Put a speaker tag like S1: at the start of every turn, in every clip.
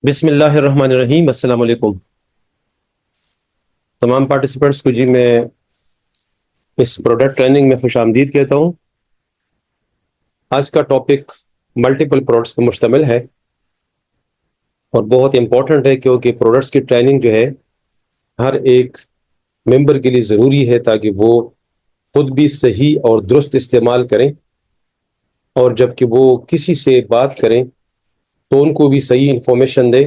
S1: بسم اللہ الرحمن الرحیم۔ السلام علیکم تمام پارٹیسپینٹس کو۔ جی میں اس پروڈکٹ ٹریننگ میں خوش آمدید کہتا ہوں۔ آج کا ٹاپک ملٹیپل پروڈکٹس پر مشتمل ہے اور بہت امپورٹنٹ ہے، کیونکہ پروڈکٹس کی ٹریننگ جو ہے ہر ایک ممبر کے لیے ضروری ہے تاکہ وہ خود بھی صحیح اور درست استعمال کریں، اور جب کہ وہ کسی سے بات کریں تو ان کو بھی صحیح انفارمیشن دے۔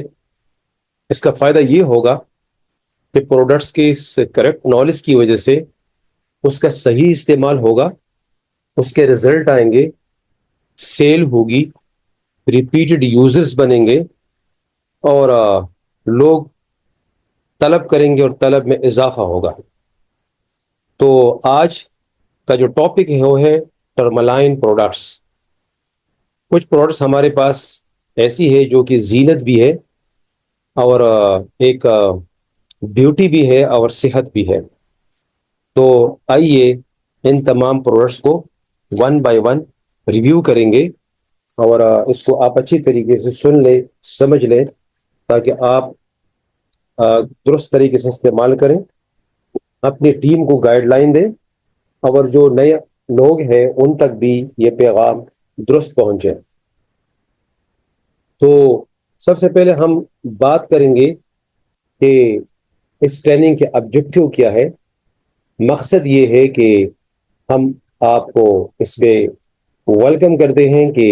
S1: اس کا فائدہ یہ ہوگا کہ پروڈکٹس کے اس کریکٹ نالج کی وجہ سے اس کا صحیح استعمال ہوگا، اس کے رزلٹ آئیں گے، سیل ہوگی، ریپیٹڈ یوزرز بنیں گے، اور لوگ طلب کریں گے اور طلب میں اضافہ ہوگا۔ تو آج کا جو ٹاپک ہے وہ ہے ٹرملائن پروڈکٹس۔ کچھ پروڈکٹس ہمارے پاس ایسی ہے جو کہ زینت بھی ہے اور ایک بیوٹی بھی ہے اور صحت بھی ہے۔ تو آئیے ان تمام پروڈکٹس کو ون بائی ون ریویو کریں گے، اور اس کو آپ اچھی طریقے سے سن لیں، سمجھ لیں، تاکہ آپ درست طریقے سے استعمال کریں، اپنی ٹیم کو گائیڈ لائن دیں، اور جو نئے لوگ ہیں ان تک بھی یہ پیغام درست پہنچے۔ تو سب سے پہلے ہم بات کریں گے کہ اس ٹریننگ کے آبجیکٹیو کیا ہے۔ مقصد یہ ہے کہ ہم آپ کو اس میں ویلکم کرتے ہیں کہ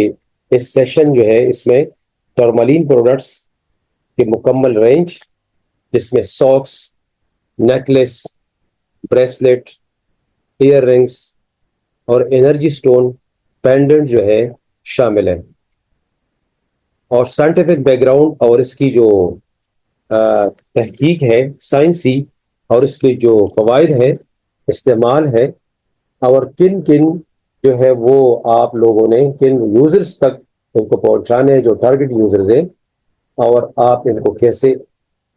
S1: اس سیشن جو ہے اس میں ٹرملین پروڈکٹس کے مکمل رینج، جس میں socks, necklace, bracelet, ear rings اور انرجی سٹون پینڈنٹ جو ہے شامل ہے، اور سائنٹیفک بیک گراؤنڈ اور اس کی جو تحقیق ہے سائنسی، اور اس کے جو فوائد ہیں، استعمال ہے، اور کن کن جو ہے وہ آپ لوگوں نے کن یوزرز تک ان کو پہنچانے ہیں جو ٹارگٹ یوزرز ہیں، اور آپ ان کو کیسے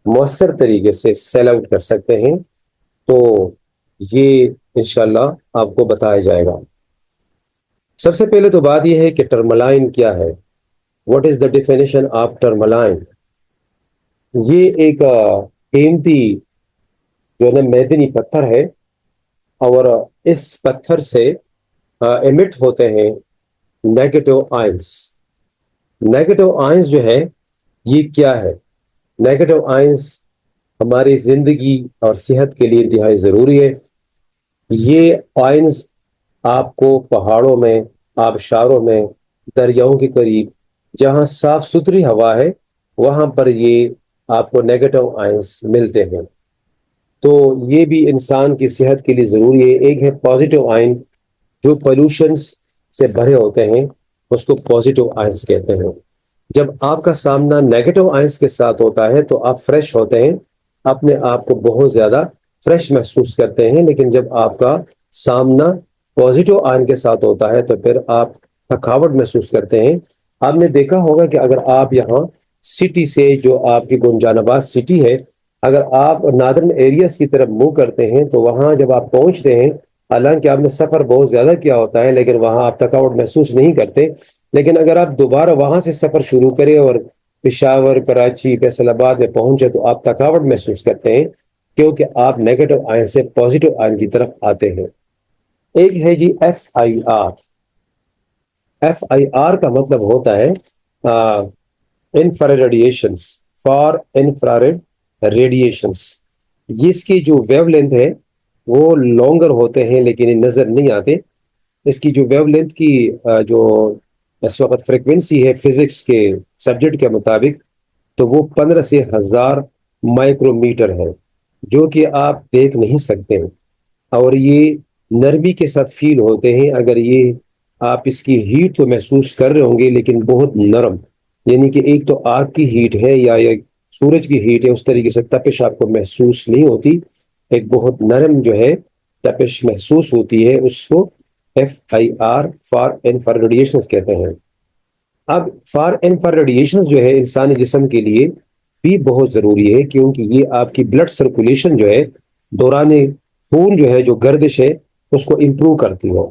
S1: مؤثر طریقے سے سیل آؤٹ کر سکتے ہیں، تو یہ انشاءاللہ آپ کو بتایا جائے گا۔ سب سے پہلے تو بات یہ ہے کہ ٹرملائن کیا ہے۔ What is the definition of tourmaline? یہ ایک قیمتی جو ہے نا معدنی پتھر ہے، اور اس پتھر سے ایمٹ ہوتے ہیں نیگیٹو آئنس۔ نیگیٹو آئنس جو ہے یہ کیا ہے؟ نیگیٹو آئنس ہماری زندگی اور صحت کے لیے انتہائی ضروری ہے۔ یہ آئنس آپ کو پہاڑوں میں، آبشاروں میں، دریاؤں کے قریب جہاں صاف ستھری ہوا ہے وہاں پر یہ آپ کو نیگیٹو آئنس ملتے ہیں۔ تو یہ بھی انسان کی صحت کے لیے ضروری ہے۔ ایک ہے پازیٹیو آئن، جو پولوشنز سے بھرے ہوتے ہیں اس کو پازیٹیو آئنس کہتے ہیں۔ جب آپ کا سامنا نیگیٹو آئنس کے ساتھ ہوتا ہے تو آپ فریش ہوتے ہیں، اپنے آپ کو بہت زیادہ فریش محسوس کرتے ہیں، لیکن جب آپ کا سامنا پازیٹیو آئن کے ساتھ ہوتا ہے تو پھر آپ تھکاوٹ محسوس کرتے ہیں۔ آپ نے دیکھا ہوگا کہ اگر آپ یہاں سٹی سے، جو آپ کی گنجان آباد سٹی ہے، اگر آپ نادرن ایریاز کی طرف موو کرتے ہیں تو وہاں جب آپ پہنچتے ہیں، حالانکہ آپ نے سفر بہت زیادہ کیا ہوتا ہے لیکن وہاں آپ تھکاوٹ محسوس نہیں کرتے، لیکن اگر آپ دوبارہ وہاں سے سفر شروع کریں اور پشاور، کراچی، فیصل آباد میں پہنچے تو آپ تھکاوٹ محسوس کرتے ہیں، کیونکہ آپ نیگیٹو آئن سے پازیٹیو آئن کی طرف آتے ہیں۔ ایک ہے جی F I R. F I R کا مطلب ہوتا ہے infrared radiations, far infrared radiations. اس کی جو ویو لینتھ ہے وہ لانگر ہوتے ہیں لیکن یہ نظر نہیں آتے۔ اس کی جو ویو لینتھ کی جو اس وقت فریکوینسی ہے فزکس کے سبجیکٹ کے مطابق، تو وہ 15 سے 1000 مائکرو میٹر ہے، جو کہ آپ دیکھ نہیں سکتے ہیں، اور یہ نرمی کے ساتھ فیل ہوتے ہیں۔ اگر یہ آپ اس کی ہیٹ تو محسوس کر رہے ہوں گے لیکن بہت نرم، یعنی کہ ایک تو آگ کی ہیٹ ہے یا ایک سورج کی ہیٹ ہے، اس طریقے سے تپش آپ کو محسوس نہیں ہوتی، ایک بہت نرم جو ہے تپش محسوس ہوتی ہے، اس کو F I R, far infrared radiations کہتے ہیں۔ اب فار انفرارڈ ریڈیشنز جو ہے انسانی جسم کے لیے بھی بہت ضروری ہے، کیونکہ یہ آپ کی بلڈ سرکولیشن جو ہے، دوران خون جو ہے، جو گردش ہے، اس کو امپروو کرتی ہو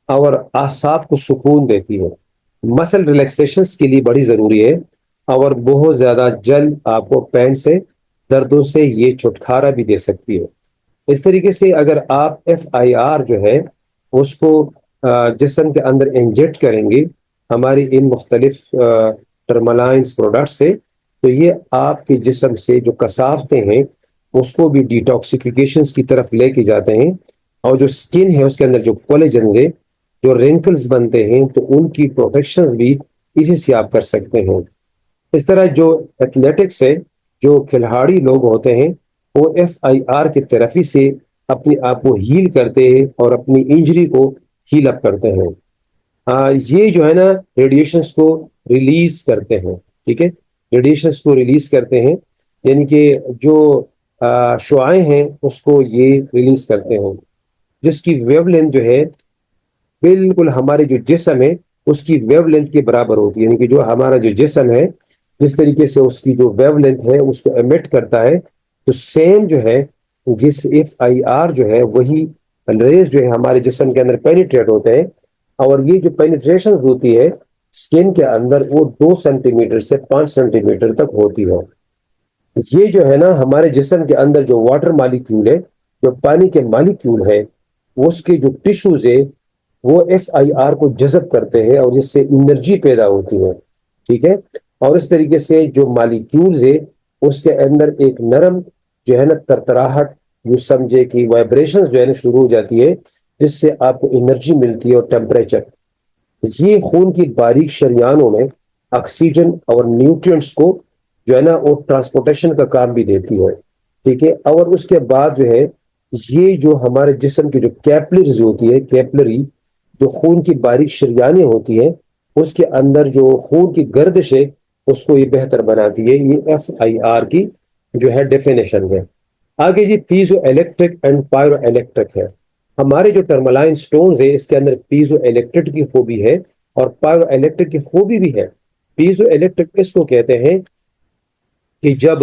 S1: اور اعصاب کو سکون دیتی ہے۔ مسل ریلیکسیشنز کے لیے بڑی ضروری ہے، اور بہت زیادہ جلد آپ کو پین سے دردوں سے یہ چھٹکارا بھی دے سکتی ہے۔ اس طریقے سے اگر آپ FIR جو ہے اس کو جسم کے اندر انجیکٹ کریں گے ہماری ان مختلف ٹرملائنس پروڈکٹ سے، تو یہ آپ کے جسم سے جو کثافتیں ہیں اس کو بھی ڈیٹاکسیفیکیشنز کی طرف لے کے جاتے ہیں، اور جو سکن ہے اس کے اندر جو کولیجنز ہے، جو رینکلز بنتے ہیں، تو ان کی پروٹیکشنز بھی اسی سے آپ کر سکتے ہیں۔ اس طرح جو ایتھلیٹکس ہے، جو کھلاڑی لوگ ہوتے ہیں، وہ FIR کی طرفی سے اپنے آپ کو ہیل کرتے ہیں اور اپنی انجری کو ہیل اپ کرتے ہیں۔ یہ جو ہے نا ریڈیشنز کو ریلیز کرتے ہیں، ٹھیک ہے، ریڈیشنز کو ریلیز کرتے ہیں، یعنی کہ جو شعاعیں ہیں اس کو یہ ریلیز کرتے ہیں، جس کی ویو لینتھ جو ہے بالکل ہمارے جو جسم ہے اس کی ویو لینتھ کے برابر ہوتی ہے، یعنی کہ جو ہمارا جو جسم ہے جس طریقے سے اس کی جو ویو لینتھ ہے اس کو ایمٹ کرتا ہے، تو سیم جو ہے جس FIR جو ہے وہی ریز جو ہے ہمارے جسم کے اندر پینیٹریٹ ہوتے ہیں، اور یہ جو پینیٹریشن ہوتی ہے سکن کے اندر وہ 2 سینٹی میٹر سے 5 سینٹی میٹر تک ہوتی ہے۔ یہ جو ہے نا ہمارے جسم کے اندر جو واٹر مالیکیول ہے، جو پانی کے مالیکیول ہے، اس کے جو ٹشوز ہے وہ FIR کو جذب کرتے ہیں اور اس سے انرجی پیدا ہوتی ہے، ٹھیک ہے۔ اور اس طریقے سے جو مالیکیولز ہے اس کے اندر ایک نرم جو ہے نا ترتراہٹ، جو سمجھے کہ وائبریشن جو ہے نا شروع ہو جاتی ہے، جس سے آپ کو انرجی ملتی ہے اور ٹیمپریچر۔ یہ خون کی باریک شریانوں میں آکسیجن اور نیوٹرینٹس کو جو ہے نا وہ ٹرانسپورٹیشن کا کام بھی دیتی ہے، ٹھیک ہے۔ اور اس کے بعد جو ہے یہ جو ہمارے جسم کی جو کیپلریز ہوتی ہے، کیپلری جو خون کی باریک شریانیں ہوتی ہیں، اس کے اندر جو خون کی گردش ہے اس کو یہ بہتر بناتی ہے۔ یہ FIR کی جو ہے ڈیفینیشن ہے۔ آگے جی Pezu electric and pyro electric ہے۔ ہمارے جو ٹرملائن سٹونز ہے اس کے اندر پیزو الیکٹرک کی خوبی ہے اور پائرو الیکٹرک کی خوبی بھی ہے۔ پیزو الیکٹرک اس کو کہتے ہیں کہ جب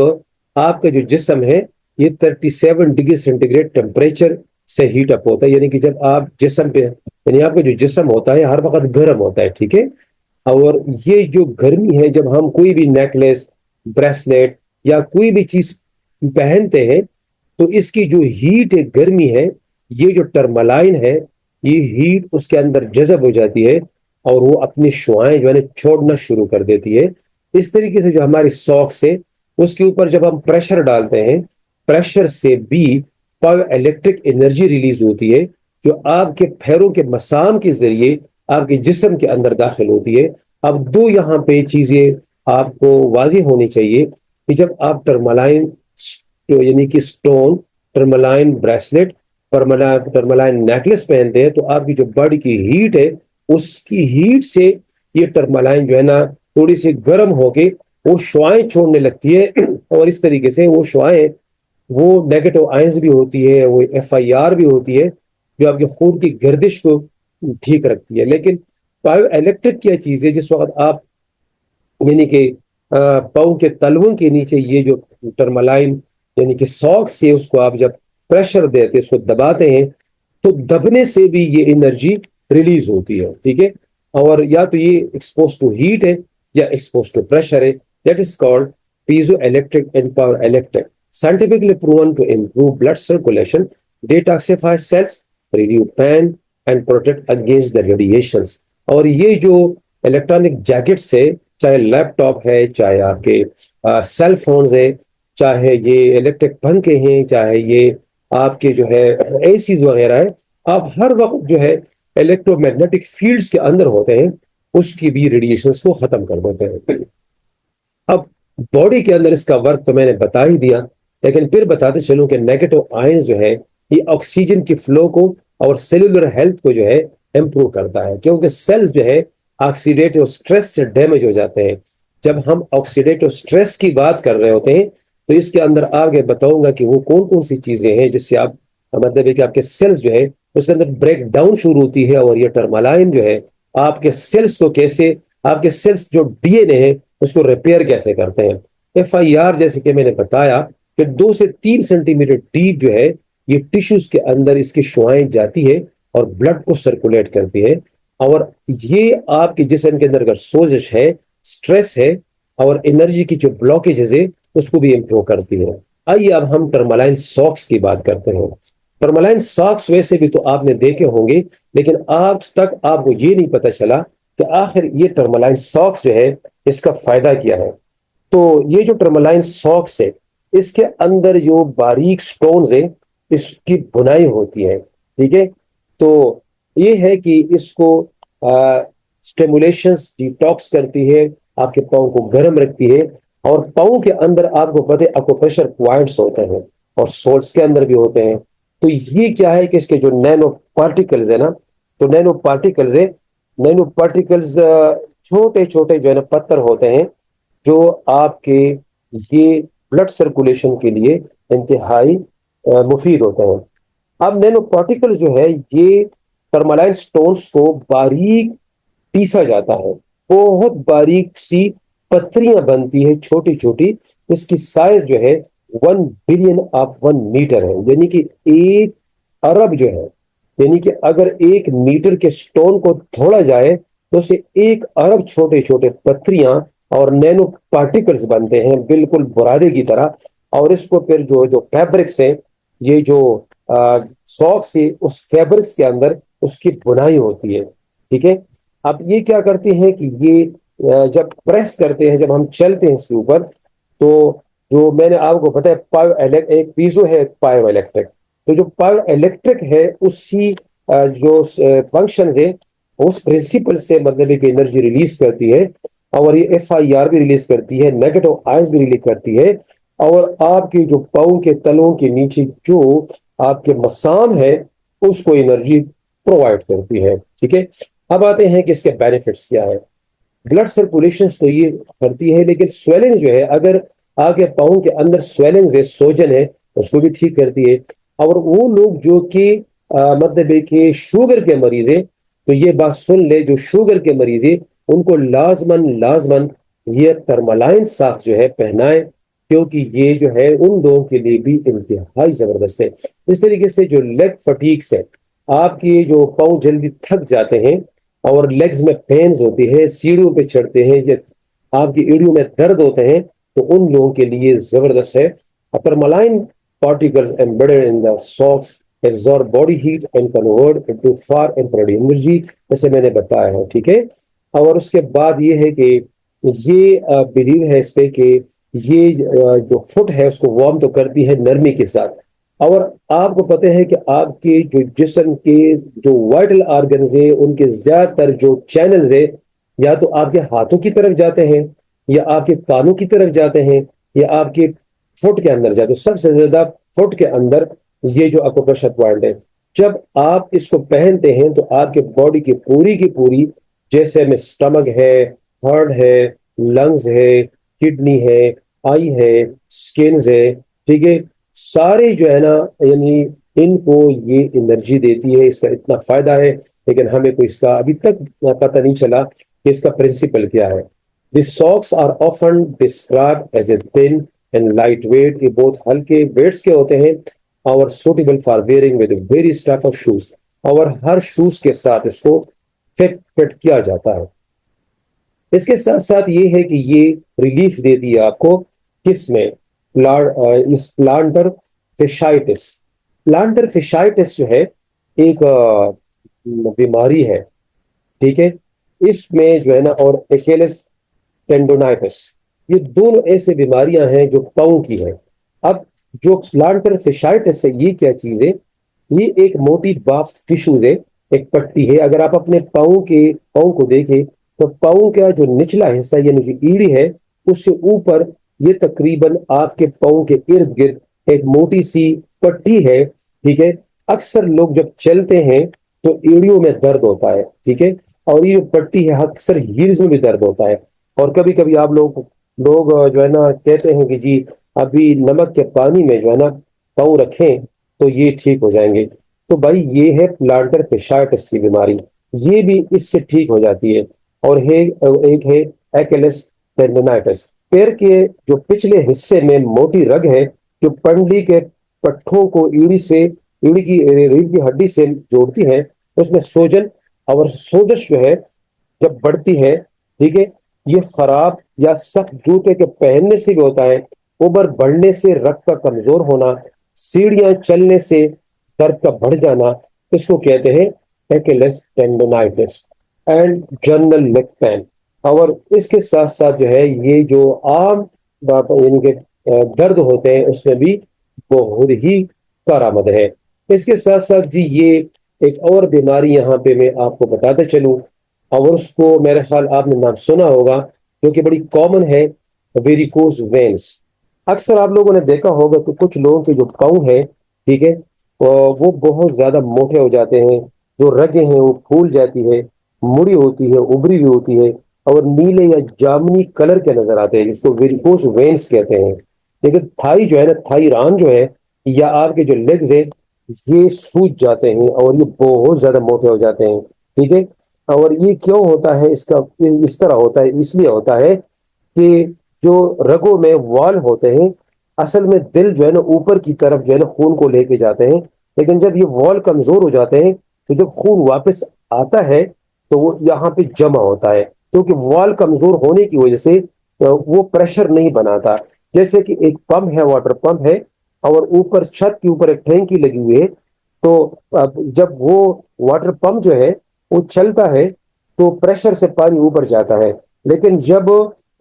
S1: آپ کا جو جسم ہے یہ 37 ڈگری سینٹی گریڈ ٹیمپریچر سے ہیٹ اپ ہوتا ہے، یعنی کہ جب آپ جسم پہ، یعنی آپ کا جو جسم ہوتا ہے ہر وقت گرم ہوتا ہے، ٹھیک ہے۔ اور یہ جو گرمی ہے جب ہم کوئی بھی نیکلیس، بریسلیٹ یا کوئی بھی چیز پہنتے ہیں تو اس کی جو ہیٹ ہے، گرمی ہے، یہ جو ٹرملائن ہے یہ ہیٹ اس کے اندر جذب ہو جاتی ہے اور وہ اپنی شعاعیں جو ہے نا چھوڑنا شروع کر دیتی ہے۔ اس طریقے سے جو ہماری ساکس ہے اس کے اوپر جب ہم پریشر ڈالتے ہیں، پریشر سے بھی پاور الیکٹرک انرجی ریلیز ہوتی ہے جو آپ کے پیروں کے مسام کے ذریعے آپ کے جسم کے اندر داخل ہوتی ہے۔ اب دو یہاں پہ چیزیں آپ کو واضح ہونی چاہیے کہ جب آپ ٹرملائن یعنی کہ سٹون، ٹرملائن بریسلیٹ، ٹرملائن نیکلس پہنتے ہیں تو آپ کی جو باڈی کی ہیٹ ہے اس کی ہیٹ سے یہ ٹرملائن جو ہے نا تھوڑی سی گرم ہو کے وہ شعاعیں چھوڑنے لگتی ہے، اور اس طریقے سے وہ شعاعیں وہ نیگیٹو آئنز بھی ہوتی ہے، وہ FIR بھی ہوتی ہے جو آپ کے خون کی گردش کو ٹھیک رکھتی ہے۔ لیکن بایو الیکٹرک کیا چیز ہے، جس وقت آپ یعنی کہ پاؤں کے تلووں کے نیچے یہ جو ٹرملائن یعنی کہ ساکس سے اس کو آپ جب پریشر دیتے اس کو دباتے ہیں تو دبنے سے بھی یہ انرجی ریلیز ہوتی ہے، ٹھیک ہے۔ اور یا تو یہ ایکسپوز ٹو ہیٹ ہے یا ایکسپوز ٹو پریشر ہے، that is called piezo electric and power electric, scientifically proven to improve blood circulation, detoxify cells, reduce pain and protect against the radiations۔ اور یہ جو الیکٹرانک جیکٹس ہے، چاہے لیپ top ہے، چاہے آپ کے سیل فونز ہے، چاہے یہ الیکٹرک پنکھے ہیں، چاہے یہ آپ کے جو ہے ACs وغیرہ ہے، آپ ہر وقت جو ہے الیکٹرو میگنیٹک فیلڈز کے اندر ہوتے ہیں، اس کی بھی ریڈیشنز کو ختم کر دیتے ہیں۔ اب باڈی کے اندر اس کا ورک تو میں نے بتا ہی دیا، لیکن پھر بتاتے چلوں کہ نیگیٹو آئنز جو ہے یہ آکسیجن کی فلو کو اور سیلولر ہیلتھ کو جو ہے امپروو کرتا ہے، کیونکہ سیل جو ہے آکسیڈیٹو سٹریس سے ڈیمیج ہو جاتے ہیں۔ جب ہم آکسیڈیٹو سٹریس کی بات کر رہے ہوتے ہیں تو اس کے اندر آگے بتاؤں گا کہ وہ کون کون سی چیزیں ہیں جس سے آپ مطلب ہے کہ آپ کے سیلز جو ہے اس کے اندر بریک ڈاؤن شروع ہوتی ہے، اور یہ ٹرملائن جو ہے آپ کے سیلز کو کیسے، آپ کے سیلز جو DNA ہے اس کو ریپیئر کیسے کرتے ہیں۔ FIR جیسے کہ میں نے بتایا کہ 2 سے 3 سینٹی میٹر ڈیپ جو ہے یہ ٹیشوز کے اندر اس کی شعاعیں جاتی ہے اور بلڈ کو سرکولیٹ کرتی ہے، اور یہ آپ کے جسم کے اندر اگر سوزش ہے، سٹریس ہے، اور انرجی کی جو بلاکیجز ہے اس کو بھی امپروو کرتی ہے. آئیے اب ہم ٹرمالائن ساکس کی بات کرتے ہیں. ٹرمالائن ساکس ویسے بھی تو آپ نے دیکھے ہوں گے، لیکن آج تک آپ کو یہ نہیں پتا چلا کہ آخر یہ ٹرمالائن ساکس جو ہے اس کا فائدہ کیا ہے. تو یہ جو ٹرمالائن ساکس ہے اس کے اندر جو باریک سٹونز ہیں اس کی بنائی ہوتی ہے. ٹھیک ہے، تو یہ ہے کہ اس کو سٹیمولیشنز ڈیٹاکس کرتی ہے، آپ کے پاؤں کو گرم رکھتی ہے. اور پاؤں کے اندر آپ کو پتہ ہے اکوپریشر پوائنٹس ہوتے ہیں اور سولٹس کے اندر بھی ہوتے ہیں. تو یہ کیا ہے کہ اس کے جو نینو پارٹیکلز ہے نا، تو نینو پارٹیکلز ہے، نینو پارٹیکلز چھوٹے چھوٹے جو ہے نا پتھر ہوتے ہیں جو آپ کے یہ بلڈ سرکولیشن کے لیے انتہائی مفید ہوتے ہیں. اب نینو پارٹیکل جو ہے یہ ٹرمالائن سٹونز کو باریک پیسا جاتا ہے، بہت باریک سی پتھریاں بنتی ہے چھوٹی چھوٹی. اس کی سائز جو ہے 1 بلین آف 1 میٹر ہے، یعنی کہ 1 ارب جو ہے، یعنی کہ اگر 1 میٹر کے سٹون کو توڑا جائے تو اسے 1 ارب چھوٹے چھوٹے پتھریاں اور نینو پارٹیکلز بنتے ہیں بالکل برادے کی طرح. اور اس کو پھر جو جو فیبرکس ہیں، یہ جو ساکس ہے اس فیبرکس کے اندر اس کی بنائی ہوتی ہے. ٹھیک ہے، اب یہ کیا کرتے ہیں کہ یہ جب پریس کرتے ہیں، جب ہم چلتے ہیں اس کے اوپر، تو جو میں نے آپ کو بتایا ایک پیزو ہے ایک پائیو الیکٹرک. تو جو پائیو الیکٹرک ہے اسی جو فنکشنز ہے اس پرنسپل سے مطلب ایک انرجی ریلیز کرتی ہے. اور یہ FIR بھی ریلیز کرتی ہے، نیگیٹو آئنز بھی ریلیز کرتی ہے. اور آپ کے جو پاؤں کے تلوں کے نیچے جو آپ کے مسام ہے اس کو انرجی پرووائڈ کرتی ہے. ٹھیک ہے، اب آتے ہیں کہ اس کے بینیفٹس کیا ہے. بلڈ سرکولیشن تو یہ کرتی ہے، لیکن سویلنگ جو ہے، اگر آپ کے پاؤں کے اندر سویلنگ ہے، سوجن ہے، اس کو بھی ٹھیک کرتی ہے. اور وہ لوگ جو کہ مطلب ہے کہ شوگر کے مریض ہیں، تو یہ بات سن لے، جو شوگر کے مریض ہیں ان کو لازمن یہ ٹرمالائن ساکس جو ہے پہنائے، کیونکہ یہ جو ہے ان لوگوں کے لیے بھی انتہائی زبردست ہے. اس طریقے سے جو لیگ فٹیکس ہے، آپ کی جو پاؤں جلدی تھک جاتے ہیں اور لیگز میں پینز ہوتی ہے، سیڑھیوں پہ چڑھتے ہیں یا آپ کی ایڑیوں میں درد ہوتے ہیں، تو ان لوگوں کے لیے زبردست ہے. ٹرمالائن particles embedded in the socks absorb body heat and convert into far infrared energy، جیسے میں نے بتایا ہے. ٹھیک ہے، اور اس کے بعد یہ ہے کہ یہ بلیو ہے اس پہ کہ یہ جو فٹ ہے اس کو وارم تو کرتی ہے نرمی کے ساتھ. اور آپ کو پتہ ہے کہ آپ کے جو جسم کے جو وائٹل آرگنز ہیں ان کے زیادہ تر جو چینلز ہیں یا تو آپ کے ہاتھوں کی طرف جاتے ہیں یا آپ کے کانوں کی طرف جاتے ہیں یا آپ کے فٹ کے اندر جاتے ہیں. سب سے زیادہ فٹ کے اندر یہ جو اکوپریشر پوائنٹ ہے. جب آپ اس کو پہنتے ہیں تو آپ کے باڈی کی پوری جیسے میں سٹمک ہے، ہارٹ ہے، لنگز ہے، کڈنی ہے، آئی ہے، سکنز ہے، ٹھیک ہے، سارے جو ہے نا یعنی ان کو یہ انرجی دیتی ہے. اس کا اتنا فائدہ ہے، لیکن ہمیں کوئی اس کا ابھی تک پتہ نہیں چلا کہ اس کا پرنسپل کیا ہے. The socks are often described as a thin and light weight. یہ بہت ہلکے ویٹس کے ہوتے ہیں اور suitable for wearing with various type of shoes. اور ہر شوز کے ساتھ اس کو فٹ کیا جاتا ہے. اس کے ساتھ ساتھ یہ ہے کہ یہ ریلیف دیتی ہے آپ کو کس میں، اس پلانٹر فیشائٹس. پلانٹر فیشائٹس جو ہے ایک بیماری ہے. ٹھیک ہے، اس میں جو ہے نا اور ایکیلس ٹینڈونائٹس، یہ دونوں ایسے بیماریاں ہیں جو پاؤں کی ہیں. اب جو پلانٹر فیشائٹس ہے یہ کیا چیز ہے؟ یہ ایک موٹی بافت ٹیشو ہے، ایک پٹی ہے. اگر آپ اپنے پاؤں کو دیکھیں تو پاؤں کا جو نچلا حصہ یعنی جو ایڑی ہے اس سے اوپر یہ تقریباً آپ کے پاؤں کے ارد گرد ایک موٹی سی پٹی ہے. ٹھیک ہے، اکثر لوگ جب چلتے ہیں تو ایڑیوں میں درد ہوتا ہے. ٹھیک ہے، اور یہ جو پٹی ہے اکثر ہیلز میں بھی درد ہوتا ہے. اور کبھی کبھی آپ لوگ جو ہے نا کہتے ہیں کہ جی ابھی نمک کے پانی میں جو ہے نا پاؤں رکھیں تو یہ ٹھیک ہو جائیں گے. تو بھائی یہ ہے پلانٹر فیشائٹس کی بیماری، یہ بھی اس سے ٹھیک ہو جاتی ہے. اور ایک ہے ایکیلس ٹینڈونائٹس، پیر کے جو پچھلے حصے میں موٹی رگ ہے جو پنڈلی کے پٹھوں کو ایڑی کی ریڑھ کی ہڈی سے جوڑتی ہے. اس میں سوجن اور سوزش جو ہے جب بڑھتی ہے، ٹھیک ہے، یہ خراب یا سخت جوتے کے پہننے سے بھی ہوتا ہے، عمر بڑھنے سے رگ کا کمزور ہونا، سیڑھیاں چلنے سے درد کا بڑھ جانا، اس کو کہتے ہیں ایکیلس ٹینڈونائٹس اینڈ جنرل لیگ پین۔ اور اس کے ساتھ ساتھ جو ہے یہ جو عام یعنی کہ درد ہوتے ہیں اس میں بھی بہت ہی کارآمد ہے۔ اس کے ساتھ ساتھ جی یہ ایک اور بیماری یہاں پہ میں آپ کو بتاتے چلوں، اور اس کو میرے خیال آپ نے نام سنا ہوگا، جو کہ بڑی کامن ہے، ویریکوز وینس۔ اکثر آپ لوگوں نے دیکھا ہوگا کہ کچھ لوگوں کے جو پاؤں ہے، ٹھیک ہے، وہ بہت زیادہ موٹے ہو جاتے ہیں، جو رگیں ہیں وہ پھول جاتی ہے، مڑی ہوتی ہے، ابری ہوئی ہوتی ہے، اور نیلے یا جامنی کلر کے نظر آتے ہیں، جس کو ویریکوز وینس کہتے ہیں۔ لیکن تھائی جو ہے نا، تھائی ران جو ہے، یا آپ کے جو لیگز ہیں، یہ سوج جاتے ہیں اور یہ بہت زیادہ موٹے ہو جاتے ہیں، ٹھیک ہے۔ اور یہ کیوں ہوتا ہے؟ اس کا اس طرح ہوتا ہے، اس لیے ہوتا ہے کہ جو رگوں میں وال ہوتے ہیں، اصل میں دل جو ہے نا اوپر کی طرف جو ہے نا خون کو لے کے جاتے ہیں، لیکن جب یہ وال کمزور ہو جاتے ہیں تو جب خون واپس آتا ہے تو وہ یہاں پہ جمع ہوتا ہے، کیونکہ وال کمزور ہونے کی وجہ سے وہ پریشر نہیں بناتا۔ جیسے کہ ایک پمپ ہے، واٹر پمپ ہے، اور اوپر چھت کے اوپر ایک ٹینکی لگی ہوئی ہے، تو جب وہ واٹر پمپ جو ہے وہ چلتا ہے تو پریشر سے پانی اوپر جاتا ہے، لیکن جب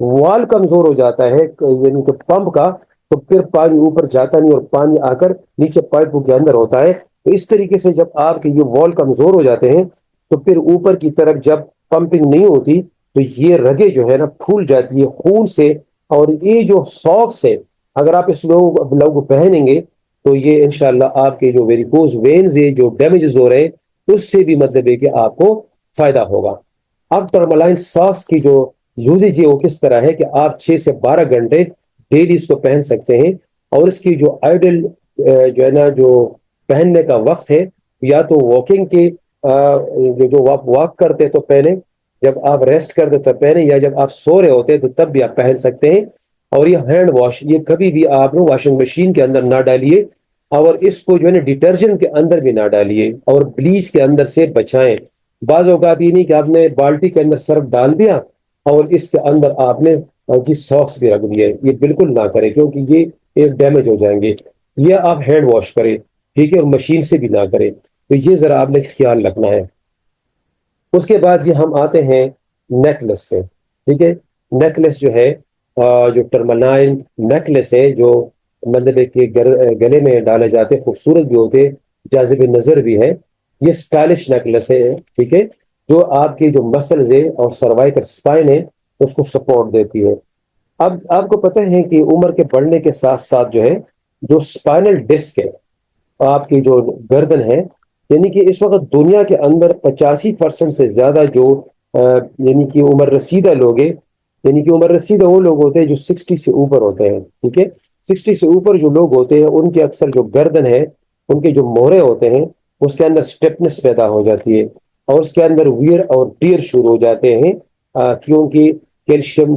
S1: وال کمزور ہو جاتا ہے یعنی کہ پمپ کا، تو پھر پانی اوپر جاتا نہیں اور پانی آ کر نیچے پائپوں کے اندر ہوتا ہے۔ تو اس طریقے سے جب آپ کے یہ وال کمزور ہو جاتے ہیں تو پھر اوپر کی طرف جب پمپنگ نہیں ہوتی تو یہ رگیں جو ہے نا پھول جاتی ہے خون سے، اور یہ جو ساکس ہے، اگر آپ اس لوگوں کو پہنیں گے تو یہ انشاءاللہ آپ کے جو ویریکوز وینز ہے جو ڈیمیجز ہو رہے ہیں اس سے بھی مطلب ہے کہ آپ کو فائدہ ہوگا۔ اب ٹرملائن ساکس کی جو یوزیج ہے وہ کس طرح ہے کہ آپ 6 سے 12 گھنٹے ڈیلی اس کو پہن سکتے ہیں، اور اس کی جو آئیڈل جو ہے نا جو پہننے کا وقت ہے، یا تو واکنگ کے جو آپ واک کرتے تو پہنے، جب آپ ریسٹ کرتے تو پہنے، یا جب آپ سو رہے ہوتے تو تب بھی آپ پہن سکتے ہیں۔ اور یہ ہینڈ واش یہ کبھی بھی آپ واشنگ مشین کے اندر نہ ڈالیے، اور اس کو جو ہے نا ڈٹرجنٹ کے اندر بھی نہ ڈالیے، اور بلیچ کے اندر سے بچائیں۔ بعض اوقات یہ نہیں کہ آپ نے بالٹی کے اندر سرف ڈال دیا اور اس کے اندر آپ نے جی ساکس بھی رکھ دیے، یہ بالکل نہ کریں، کیونکہ یہ ایک ڈیمیج ہو جائیں گے۔ یہ آپ ہینڈ واش کریں، ٹھیک ہے، اور مشین سے بھی نہ کریں، تو یہ ذرا آپ نے خیال رکھنا ہے۔ اس کے بعد یہ ہم آتے ہیں نیکلس سے، ٹھیک ہے۔ نیکلس جو ہے جو ٹرملائن نیکلس ہے، جو مطلب ہے کہ گلے میں ڈالے جاتے، خوبصورت بھی ہوتے، جاذب نظر بھی ہے، یہ سٹائلش نیکلس ہے، ٹھیک ہے، جو آپ کی جو مسلز ہے اور سروائکل سپائن ہے اس کو سپورٹ دیتی ہے۔ اب آپ کو پتہ ہے کہ عمر کے بڑھنے کے ساتھ ساتھ جو ہے جو سپائنل ڈسک ہے، آپ کی جو گردن ہے، یعنی کہ اس وقت دنیا کے اندر 85% سے زیادہ جو یعنی کہ عمر رسیدہ لوگ ہیں، یعنی کہ عمر رسیدہ وہ لوگ ہوتے ہیں جو 60 سے اوپر ہوتے ہیں، ٹھیک ہے۔ 60 سے اوپر جو لوگ ہوتے ہیں ان کے اکثر جو گردن ہے، ان کے جو مورے ہوتے ہیں، اس کے اندر سٹیپنس پیدا ہو جاتی ہے، اور اس کے اندر ویئر اور ٹیئر شروع ہو جاتے ہیں، کیونکہ کیلشیم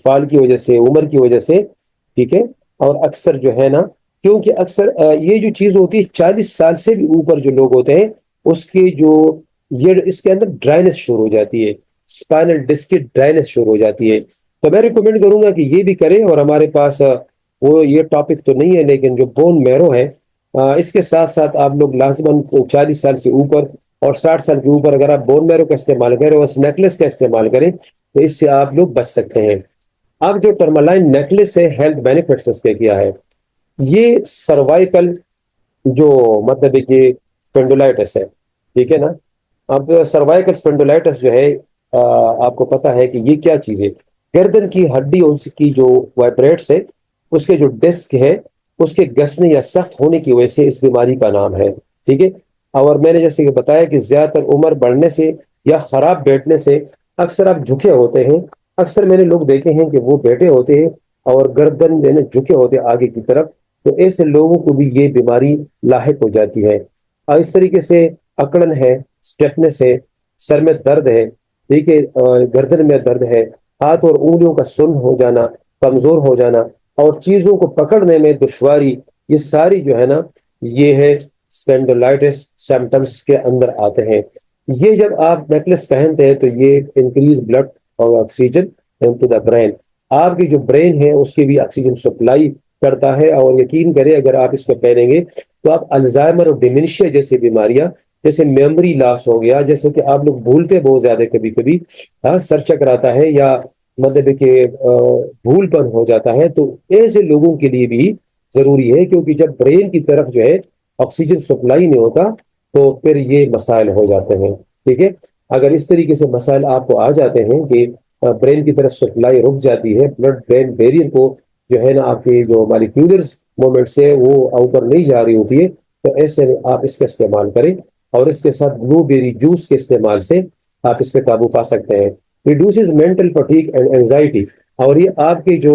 S1: فال کی وجہ سے، عمر کی وجہ سے، ٹھیک ہے۔ اور اکثر جو ہے نا، کیونکہ اکثر یہ جو چیز ہوتی ہے 40 سال سے بھی اوپر جو لوگ ہوتے ہیں اس کی جو یہ اس کے اندر ڈرائنس شروع ہو جاتی ہے، اسپائنل ڈسک کی ڈرائنس شروع ہو جاتی ہے۔ تو میں ریکمینڈ کروں گا کہ یہ بھی کریں، اور ہمارے پاس وہ یہ ٹاپک تو نہیں ہے لیکن جو بون میرو ہے، اس کے ساتھ ساتھ آپ لوگ لازماً 40 سال سے اوپر اور 60 سال کے اوپر اگر آپ بون میرو کا استعمال کریں اور اس نیکلس کا استعمال کریں تو اس سے آپ لوگ بچ سکتے ہیں۔ اب جو ٹرملائن نیکلس ہے، ہیلتھ بینیفٹس اس کے کیا ہے؟ یہ سروائکل جو مطلب ہے کہ اسپینڈولائٹس ہے، ٹھیک ہے نا۔ اب سروائکل اسپینڈولائٹس جو ہے آپ کو پتا ہے کہ یہ کیا چیز ہے؟ گردن کی ہڈی اور اس کی جو وائبریٹس ہے، اس کے جو ڈسک ہے اس کے گسنے یا سخت ہونے کی وجہ سے اس بیماری کا نام ہے، ٹھیک ہے۔ اور میں نے جیسے کہ بتایا کہ زیادہ تر عمر بڑھنے سے یا خراب بیٹھنے سے اکثر آپ جھکے ہوتے ہیں، اکثر میں نے لوگ دیکھے ہیں کہ وہ بیٹھے ہوتے ہیں اور گردن جو ہے نا جھکے ہوتے ہیں آگے کی طرف، تو ایسے لوگوں کو بھی یہ بیماری لاحق ہو جاتی ہے۔ اور اس طریقے سے اکڑن ہے، سٹیفنس ہے، سر میں درد ہے، ٹھیک ہے، گردن میں درد ہے، ہاتھ اور انگلیوں کا سن ہو جانا، کمزور ہو جانا، اور چیزوں کو پکڑنے میں دشواری، یہ ساری جو ہے نا یہ ہے اسپینڈولائٹس سمٹمس کے اندر آتے ہیں۔ یہ جب آپ نیکلس پہنتے ہیں تو یہ انکریز بلڈ اور آکسیجن into the brain. آپ کی جو برین ہے اس کی بھی آکسیجن سپلائی کرتا ہے. اور یقین کریں اگر آپ اس کو پہنیں گے تو آپ الزائمر اور ڈیمنشیا جیسی بیماریاں، جیسے میموری لاس ہو گیا، جیسے کہ آپ لوگ بھولتے بہت زیادہ کبھی کبھی، سر چکر آتا ہے یا مطلب کہ بھول پر ہو جاتا ہے، تو ایسے لوگوں کے لیے بھی ضروری ہے. کیونکہ جب برین کی طرف جو ہے آکسیجن سپلائی نہیں ہوتا تو پھر یہ مسائل ہو جاتے ہیں. ٹھیک ہے، اگر اس طریقے سے مسائل آپ کو آ جاتے ہیں کہ برین کی طرف سپلائی رک جاتی ہے، بلڈ برین بیریئر کو جو ہے نا آپ کے جو مالیکیولرز مومنٹ سے وہ اوپر نہیں جا رہی ہوتی ہے، تو ایسے میں آپ اس کا استعمال کریں. اور اس کے ساتھ بلو بیری جوس کے استعمال سے آپ اس پہ قابو پا سکتے ہیں. Reduces mental fatigue and anxiety. اور یہ آپ کی جو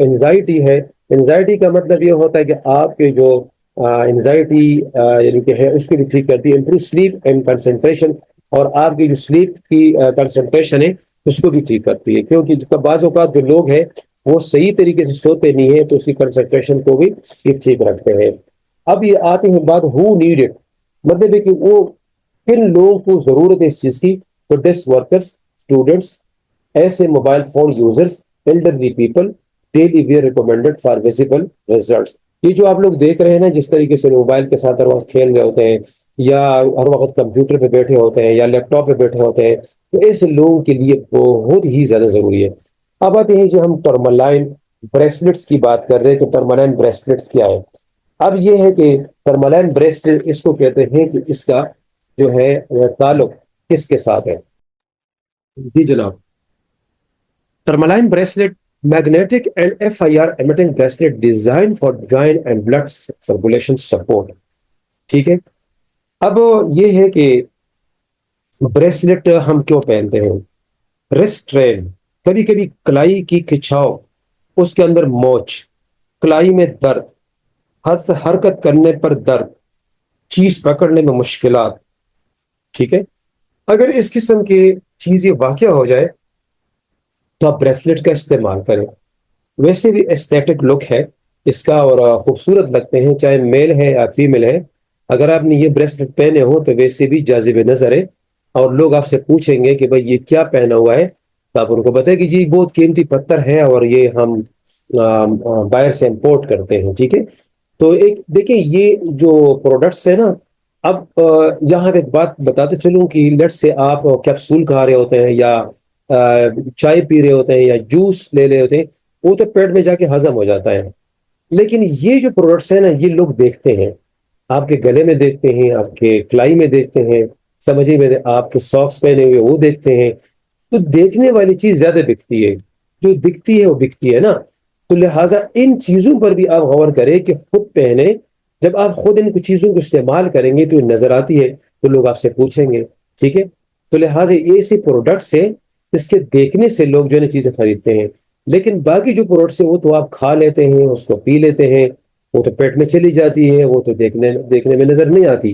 S1: اینزائٹی ہے، اینزائٹی کا مطلب یہ ہوتا ہے کہ آپ کے جو اینزائٹی یعنی کہ ہے اس کو بھی ٹھیک کرتی ہے. Improve sleep and concentration. اور آپ کی جو سلیپ کی کنسنٹریشن ہے اس کو بھی ٹھیک کرتی ہے. کیونکہ بعض اوقات جو لوگ ہیں وہ صحیح طریقے سے سوتے نہیں ہیں تو اس کی کنسنٹریشن کو بھی یہ ٹھیک رکھتے ہیں. اب یہ آتے ہیں بات ہو نیڈ اٹ، مطلب ہے کہ وہ کن لوگوں کو ضرورت ہے اس چیز کی. تو ڈیسک ورکرز، اسٹوڈنٹس، ایسے mobile phone users, elderly people, daily wear recommended for visible results. یہ جو آپ لوگ دیکھ رہے ہیں نا جس طریقے سے موبائل کے ساتھ ہر وقت کھیل رہے ہوتے ہیں یا ہر وقت کمپیوٹر پہ بیٹھے ہوتے ہیں یا لیپ ٹاپ پہ بیٹھے ہوتے ہیں، تو ایسے لوگوں کے لیے بہت ہی زیادہ ضروری ہے. اب آتے ہیں جو ہم ٹرملائن بریسلٹس کی بات کر رہے ہیں کہ ٹرملائن بریسلٹس کیا ہے. اب یہ ہے کہ ٹرملائن بریسلٹ اس کو کہتے ہیں کہ اس کا جو ہے تعلق کس کے ساتھ ہے. جی جناب، tourmaline bracelet magnetic and FIR emitting bracelet designed for joint and blood circulation support. ٹھیک ہے، اب یہ ہے کہ بریسلٹ ہم کیوں پہنتے ہیں. ریسٹرین، کبھی کبھی کلائی کی کھچاؤ، اس کے اندر موچ، کلائی میں درد، حرکت کرنے پر درد، چیز پکڑنے میں مشکلات. ٹھیک ہے، اگر اس قسم کی چیز یہ واقع ہو جائے تو آپ بریسلٹ کا استعمال کریں. ویسے بھی ایستھیٹک لک ہے اس کا اور خوبصورت لگتے ہیں چاہے میل ہے یا فیمیل ہے. اگر آپ نے یہ بریسلٹ پہنے ہو تو ویسے بھی جاذب نظر ہے. اور لوگ آپ سے پوچھیں گے کہ بھائی یہ کیا پہنا ہوا ہے، تو آپ ان کو بتائیں کہ جی بہت قیمتی پتھر ہے اور یہ ہم باہر سے امپورٹ کرتے ہیں. ٹھیک ہے، تو ایک دیکھیں یہ جو پروڈکٹس ہیں نا، اب یہاں پہ ایک بات بتاتے چلوں کہ لیٹ سے آپ کیپسول کھا رہے ہوتے ہیں یا چائے پی رہے ہوتے ہیں یا جوس لے رہے ہوتے ہیں، وہ تو پیٹ میں جا کے ہضم ہو جاتا ہے. لیکن یہ جو پروڈکٹس ہیں نا یہ لوگ دیکھتے ہیں، آپ کے گلے میں دیکھتے ہیں، آپ کے کلائی میں دیکھتے ہیں، سمجھے میرے آپ کے ساکس پہنے ہوئے وہ دیکھتے ہیں. تو دیکھنے والی چیز زیادہ بکتی ہے، جو دکھتی ہے وہ بکتی ہے نا. تو لہٰذا ان چیزوں پر بھی آپ غور کریں کہ خود پہنے. جب آپ خود ان چیزوں کو استعمال کریں گے تو نظر آتی ہے تو لوگ آپ سے پوچھیں گے. ٹھیک ہے، تو لہٰذا یہ ایسے پروڈکٹس ہیں اس کے دیکھنے سے لوگ جو ہے چیزیں خریدتے ہیں. لیکن باقی جو پروڈکٹس ہیں وہ تو آپ کھا لیتے ہیں، اس کو پی لیتے ہیں، وہ تو پیٹ میں چلی جاتی ہے، وہ تو دیکھنے میں نظر نہیں آتی.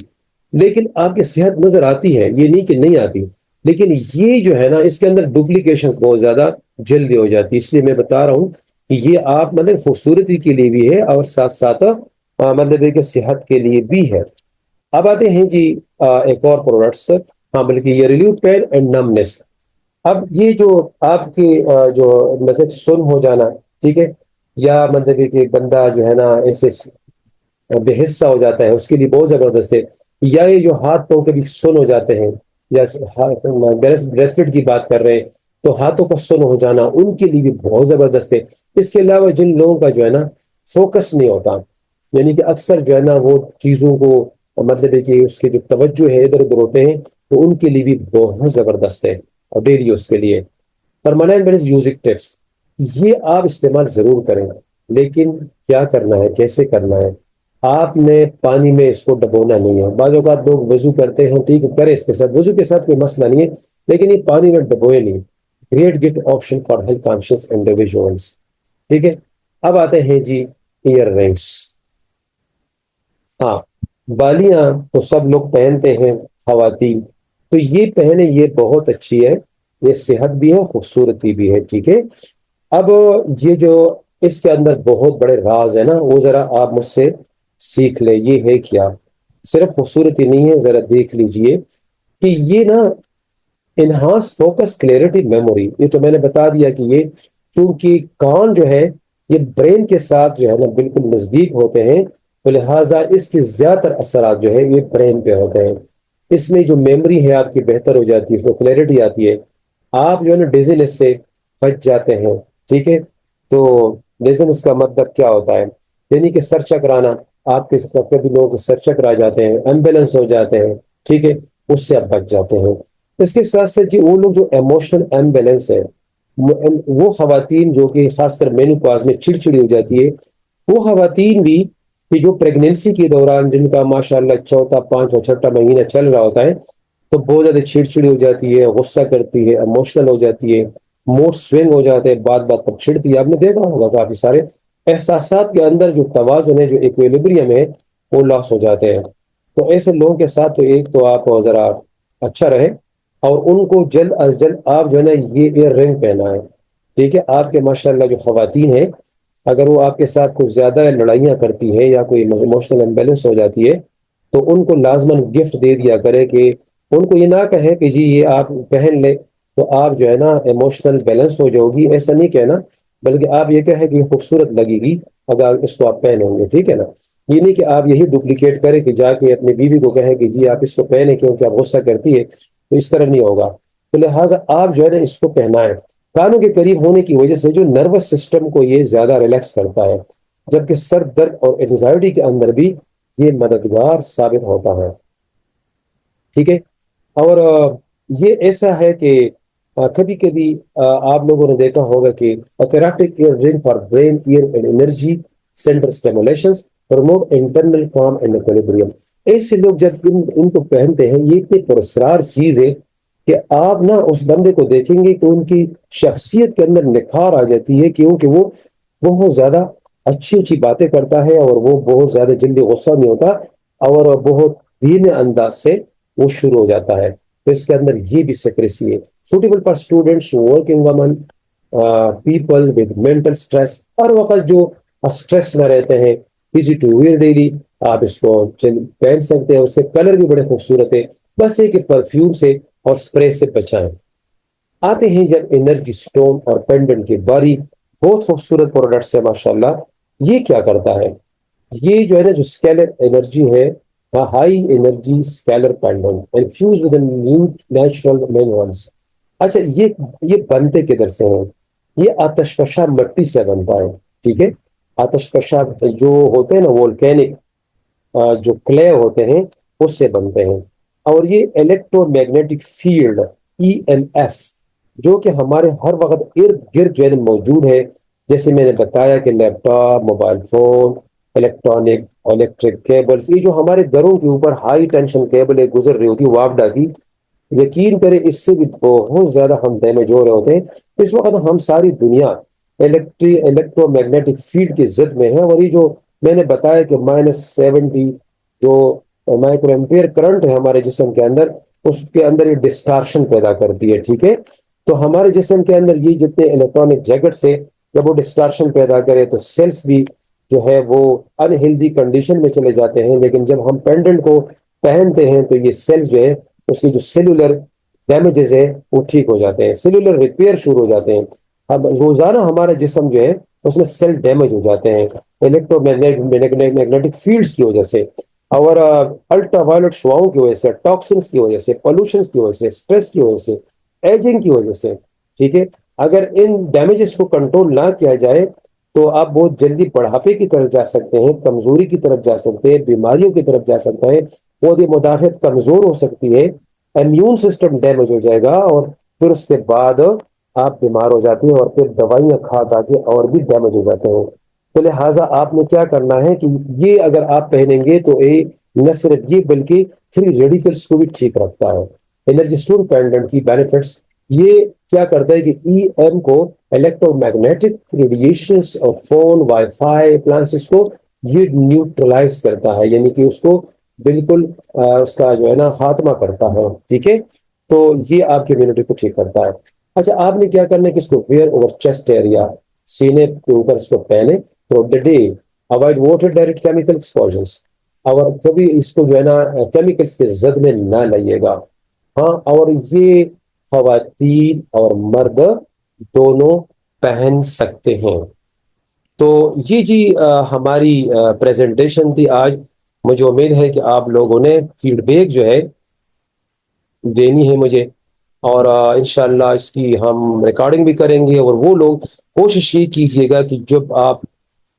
S1: لیکن آپ کی صحت نظر آتی ہے، یہ نہیں کہ نہیں آتی. لیکن یہ جو ہے نا اس کے اندر ڈپلیکیشن بہت زیادہ جلدی ہو جاتی ہے. اس لیے میں بتا رہا ہوں کہ یہ آپ مطلب خوبصورتی کے لیے بھی ہے اور ساتھ ساتھ مطلب ہے کہ صحت کے لیے بھی ہے. اب آتے ہیں جی ایک اور پروڈکٹس، بلکہ یہ ریلیو پین اینڈ نمنس. اب یہ جو آپ کی جو مطلب سن ہو جانا، ٹھیک ہے، یا مطلب ہے کہ بندہ جو ہے نا ایسے بے حصہ ہو جاتا ہے، اس کے لیے بہت زبردست ہے. یا یہ جو ہاتھ پاؤں کے بھی سن ہو جاتے ہیں، یا بریسلٹ کی بات کر رہے ہیں تو ہاتھوں کا سن ہو جانا ان کے لیے بھی بہت زبردست ہے. اس کے علاوہ جن لوگوں کا جو ہے نا فوکس نہیں ہوتا، یعنی کہ اکثر جو ہے نا وہ چیزوں کو مطلب ہے کہ اس کے جو توجہ ہے ادھر ادھر ہوتے ہیں، تو ان کے لیے بھی بہت زبردست ہے اور ڈیلی یوز کے لیے. پرماننٹ میوزک ٹپس یہ آپ استعمال ضرور کریں، لیکن کیا کرنا ہے، کیسے کرنا ہے. آپ نے پانی میں اس کو ڈبونا نہیں ہے. بعض اوقات لوگ وضو کرتے ہیں، ٹھیک ہے کرے اس کے ساتھ، وضو کے ساتھ کوئی مسئلہ نہیں ہے، لیکن یہ پانی میں ڈبوئے نہیں. گریٹ گٹ option for health conscious individuals. ٹھیک ہے، اب آتے ہیں جی ایئر رنگس. ہاں، بالیاں تو سب لوگ پہنتے ہیں خواتین، تو یہ پہنے یہ بہت اچھی ہے، یہ صحت بھی ہے خوبصورتی بھی ہے. ٹھیک ہے، اب یہ جو اس کے اندر بہت بڑے راز ہے نا وہ ذرا آپ مجھ سے سیکھ لے. یہ ہے کیا، صرف خوبصورتی نہیں ہے، ذرا دیکھ لیجئے کہ یہ نا انہانس فوکس کلیئرٹی میموری، یہ تو میں نے بتا دیا کہ یہ چونکہ کان جو ہے یہ برین کے ساتھ جو ہے نا بالکل نزدیک ہوتے ہیں، تو لہٰذا اس کے زیادہ تر اثرات جو ہے یہ برین پہ ہوتے ہیں. اس میں جو میموری ہے آپ کی بہتر ہو جاتی ہے، اس میں کلیئرٹی آتی ہے، آپ جو ہے نا ڈیزینس سے بچ جاتے ہیں. ٹھیک ہے، تو ڈیزینس کا مطلب کیا ہوتا ہے؟ یعنی کہ سر چکرانا، آپ کے کبھی لوگ سر چکرا جاتے ہیں، ایمبیلنس ہو جاتے ہیں. ٹھیک ہے، اس سے آپ بچ جاتے ہیں. اس کے ساتھ ساتھ جی وہ لوگ جو ایموشنل ایمبیلنس ہے، وہ خواتین جو کہ خاص کر مینوپاز میں چڑچڑی ہو جاتی ہے، وہ خواتین بھی کہ جو پریگنینسی کے دوران جن کا ماشاءاللہ چوتھا پانچواں چھٹا مہینہ چل رہا ہوتا ہے، تو بہت زیادہ چڑچڑی ہو جاتی ہے، غصہ کرتی ہے، ایموشنل ہو جاتی ہے، موڈ سوئنگ ہو جاتے ہیں، بات بات پر چھڑتی ہے. آپ نے دیکھا ہوگا کافی سارے احساسات کے اندر جو توازن ہے، جو ایکویلیبریم ہے، وہ لاس ہو جاتے ہیں. تو ایسے لوگوں کے ساتھ تو ایک تو آپ ذرا اچھا رہے، اور ان کو جلد از جلد آپ جو ہے نا یہ ایئر رنگ پہنا ہے. ٹھیک ہے، آپ کے ماشاءاللہ جو خواتین ہیں، اگر وہ آپ کے ساتھ کچھ زیادہ لڑائیاں کرتی ہے یا کوئی ایموشنل امبیلنس ہو جاتی ہے، تو ان کو لازماً گفٹ دے دیا کرے. کہ ان کو یہ نہ کہے کہ جی یہ آپ پہن لے تو آپ جو ہے نا ایموشنل بیلنس ہو جاؤ گی، ایسا نہیں کہنا، بلکہ آپ یہ کہیں کہ یہ خوبصورت لگے گی اگر اس کو آپ پہنیں گے. ٹھیک ہے نا، یہ نہیں کہ آپ یہی ڈپلیکیٹ کریں کہ جا کے اپنی بیوی کو کہیں کہ جی آپ اس کو پہنیں کیونکہ آپ غصہ کرتی ہے، تو اس طرح نہیں ہوگا. تو لہٰذا آپ جو ہے نا اس کو پہنائیں. کانوں کے قریب ہونے کی وجہ سے جو نروس سسٹم کو یہ زیادہ ریلیکس کرتا ہے، جبکہ سر درد اور اینزائٹی کے اندر بھی یہ مددگار ثابت ہوتا ہے. ٹھیک ہے، اور یہ ایسا ہے کہ کبھی کبھی آپ لوگوں نے دیکھا ہوگا کہ therapeutic ear ring for brain ear and energy center stimulations promote internal calm and equilibrium. ایسے لوگ جب ان کو پہنتے ہیں، یہ اتنی پراسرار چیز ہے کہ آپ نہ اس بندے کو دیکھیں گے کہ ان کی شخصیت کے اندر نکھار آ جاتی ہے، کیونکہ وہ بہت زیادہ اچھی اچھی باتیں کرتا ہے، اور وہ بہت زیادہ جلدی غصہ نہیں ہوتا، اور بہت دھیمے انداز سے وہ شروع ہو جاتا ہے. تو اس کے اندر یہ بھی سیکریسی ہے. Suitable for students, working women, people with mental stress, ہر وقت جو اسٹریس میں رہتے ہیں، ایزی ٹو ویئر ڈیلی، آپ اس کو پہن سکتے ہیں. اس سے کلر بھی بڑے خوبصورت ہے. بس یہ کہ پرفیوم سے اور اسپرے سے بچائیں. آتے ہیں جب انرجی سٹون اور پینڈنٹ کی باری، بہت خوبصورت پروڈکٹس ہے ماشاءاللہ. یہ کیا کرتا ہے؟ یہ جو ہے نا جو اسکیلر انرجی ہے، high energy scalar pendant infused with new natural minerals. اچھا، یہ بنتے کدھر سے ہیں؟ یہ آتش فشاں مٹی سے بنتا ہے. ٹھیک ہے، آتش فشاں جو ہوتے ہیں نا وولکینک جو کلے ہوتے ہیں، اس سے بنتے ہیں. اور یہ الیکٹرو میگنیٹک فیلڈ EMF جو کہ ہمارے ہر وقت ارد گرد جو ہے موجود ہے، جیسے میں نے بتایا کہ laptop, mobile phone, electronic, electric cables, یہ جو ہمارے گھروں کے اوپر ہائی ٹینشن کیبلیں گزر رہی ہوتی وابڈا کی، یقین کریں اس سے بھی بہت زیادہ ہم ڈیمیج ہو رہے ہوتے ہیں. اس وقت ہم ساری دنیا الیکٹرو میگنیٹک فیلڈ کی زد میں ہے. اور یہ جو میں نے بتایا کہ -70 جو مائکرو ایمپیئر کرنٹ ہے ہمارے جسم کے اندر، اس کے اندر یہ ڈسٹارشن پیدا کرتی ہے. ٹھیک ہے، تو ہمارے جسم کے اندر یہ جتنے الیکٹرانک جیکٹ سے جب وہ ڈسٹارشن پیدا کرے تو سیلز بھی جو ہے وہ انہیلدی کنڈیشن میں چلے جاتے ہیں. لیکن جب ہم پینڈنٹ کو پہنتے ہیں تو یہ سیلز جو ہے اس کی جو سیلولر ڈیمیجز ہے وہ ٹھیک ہو جاتے ہیں، سیلولر ریپیئر شروع ہو جاتے ہیں. اب روزانہ ہمارا جسم جو ہے اس میں سیل ڈیمیج ہو جاتے ہیں الیکٹرو میگنیٹک فیلڈز کی وجہ سے، اور الٹرا وائلٹ شعاؤں کی وجہ سے، ٹاکسنس کی وجہ سے، پولوشنس کی وجہ سے، اسٹریس کی وجہ سے، ایجنگ کی وجہ سے. ٹھیک ہے، اگر ان ڈیمیجز کو کنٹرول نہ کیا جائے تو آپ بہت جلدی بڑھاپے کی طرف جا سکتے ہیں، کمزوری کی طرف جا سکتے ہیں، بیماریوں کی طرف جا سکتے ہیں، خود مدافعت کمزور ہو سکتی ہے، امیون سسٹم ڈیمیج ہو جائے گا، اور پھر اس کے بعد آپ بیمار ہو جاتے ہیں، اور پھر دوائیاں کھا کھا کے اور بھی ڈیمیج ہو جاتے ہیں. تو لہٰذا آپ نے کیا کرنا ہے کہ یہ اگر آپ پہنیں گے تو نہ صرف یہ بلکہ فری ریڈیکلس کو بھی ٹھیک رکھتا ہے. انرجی اسٹون پینڈنٹ کی بینیفٹس، یہ کیا کرتا ہے کہ EM کو، الیکٹرو میگنیٹک ریڈیشنز اور فون، وائی فائی اپلائنسز کو یہ نیوٹرلائز کرتا ہے، یعنی کہ اس کو بالکل اس کا جو ہے نا خاتمہ کرتا ہے. ٹھیک ہے، تو یہ آپ کی امیونٹی کو ٹھیک کرتا ہے. اچھا، آپ نے کیا کرنا ہے کہ اس کو ویئر اوور چیسٹ ایریا، سینے کے اوپر اس کو پہنے through the day. Avoid water direct chemical exposures, اور کبھی اس کو جو ہے نا کیمیکلز کے زد میں نہ لائیے گا. ہاں، اور یہ خواتین اور مرد دونوں پہن سکتے ہیں۔ تو یہ جی ہماری پریزنٹیشن تھی آج۔ مجھے امید ہے کہ آپ لوگوں نے فیڈ بیک جو ہے دینی ہے مجھے، اور انشاءاللہ اس کی ہم ریکارڈنگ بھی کریں گے، اور وہ لوگ کوشش یہ کیجئے گا کہ جب آپ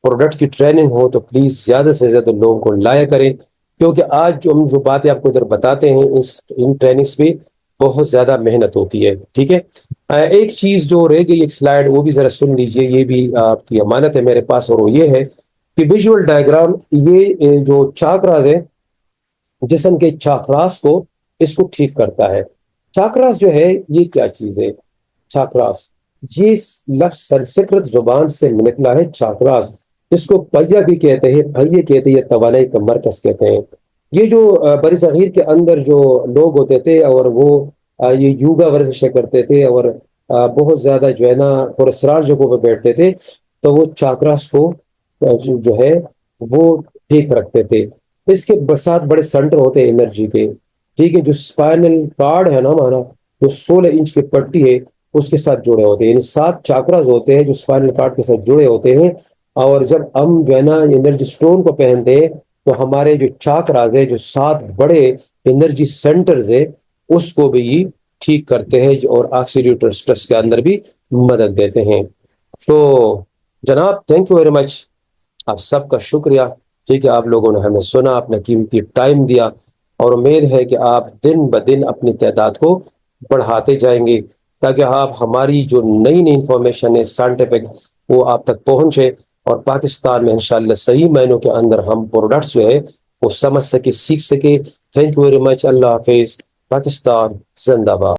S1: پروڈکٹ کی ٹریننگ ہو تو پلیز زیادہ سے زیادہ لوگوں کو لایا کریں، کیونکہ آج جو ہم جو باتیں آپ کو ادھر بتاتے ہیں ان ٹریننگز پہ بہت زیادہ محنت ہوتی ہے، ٹھیک ہے۔ ایک چیز جو رہ گئی، ایک سلائیڈ، وہ بھی ذرا سن لیجئے، یہ بھی آپ کی امانت ہے میرے پاس، اور وہ یہ ہے کہ ویژول ڈائیگرام، یہ جو چاکراز ہے، جسم کے چاکراس کو اس کو ٹھیک کرتا ہے۔ چاکراس جو ہے یہ کیا چیز ہے؟ چاکراس یہ لفظ سنسکرت زبان سے نکلا ہے، چاکراس، اس کو پہیا بھی کہتے ہیں، پہیے کہتے ہیں، یا توانائی کا مرکز کہتے ہیں۔ یہ جو بر صغیر کے اندر جو لوگ ہوتے تھے، اور وہ یہ یوگا ورزشیں کرتے تھے، اور بہت زیادہ جو ہے نا پرسرار جگہوں پہ بیٹھتے تھے، تو وہ چاکراس کو جو ہے وہ ٹھیک رکھتے تھے۔ اس کے ساتھ بڑے سینٹر ہوتے ہیں انرجی کے، ٹھیک ہے۔ جو اسپائنل کارڈ ہے نا ہمارا، جو 16 انچ کی پٹی ہے، اس کے ساتھ جڑے ہوتے ہیں، یعنی 7 چاکراز ہوتے ہیں جو اسپائنل کارڈ کے ساتھ جڑے ہوتے ہیں۔ اور جب ہم جو ہے نا انرجی اسٹون کو پہنتے ہیں تو ہمارے جو چاکراز ہے، جو 7 بڑے انرجی سینٹرز ہے، اس کو بھی ٹھیک کرتے ہیں، اور آکسیڈیٹو اسٹریس کے اندر بھی مدد دیتے ہیں۔ تو جناب تھینک یو ویری مچ، آپ سب کا شکریہ، ٹھیک ہے۔ آپ لوگوں نے ہمیں سنا، اپنا قیمتی ٹائم دیا، اور امید ہے کہ آپ دن بدن اپنی تعداد کو بڑھاتے جائیں گے، تاکہ آپ ہماری جو نئی نئی انفارمیشن ہے سائنٹیفک، وہ آپ تک پہنچے، اور پاکستان میں انشاءاللہ صحیح معنوں کے اندر ہم پروڈکٹس جو ہے وہ سمجھ سکے، سیکھ سکے۔ تھینک یو ویری مچ، اللہ حافظ، پاکستان زندہ باد۔